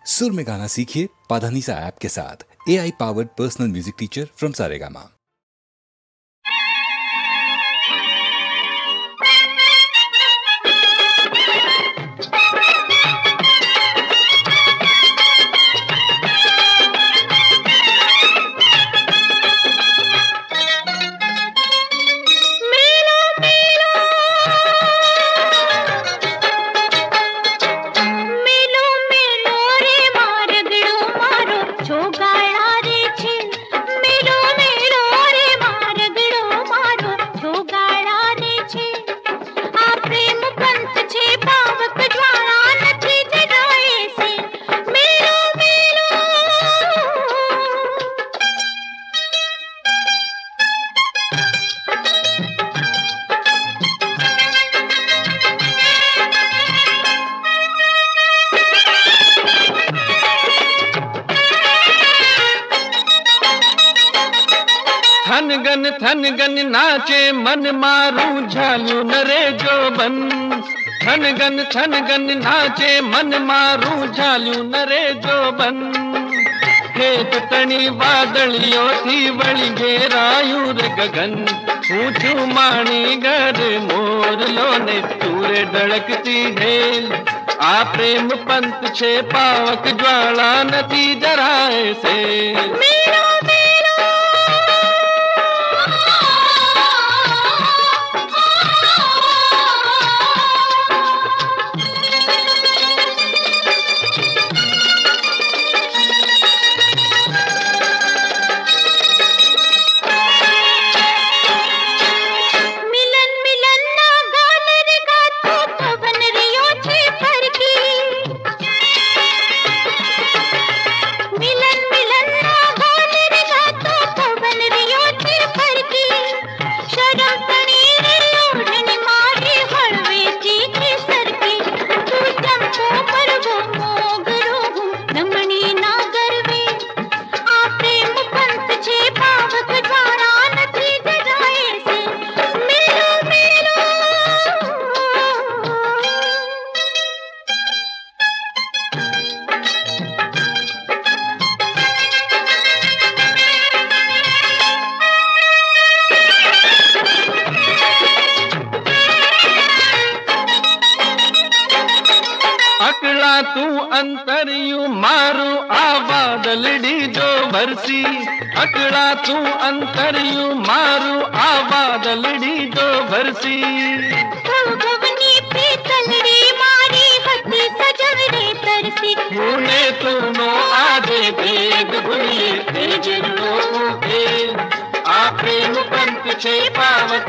सुर में गाना सीखिए पाधानीसा ऐप के साथ। AI powered personal music teacher from Saregama. थन गन नाचे मन मारू झालू नरे जो बन। थन गन नाचे मन मारू झालू नरे जो बन। खेत तणी वादलियों थी बड़ी घेरायू रे गगन। ऊंचू माणी घर मोर लोने चूरे डड़कती ढेल। आ प्रेम पंत छे पावक ज्वाला नदी जराए से। अकड़ा तू अंतरियू मारू आबादलड़ी जो भरसी। अकड़ा तू अंतरियू मारू आबादलड़ी जो भरसी। भवनी पीतलड़ी मारी हती सजवरे तरसी। मुने तू नो आदे भेद भूलिए तेज लो के। आ प्रेम पंत छे पावक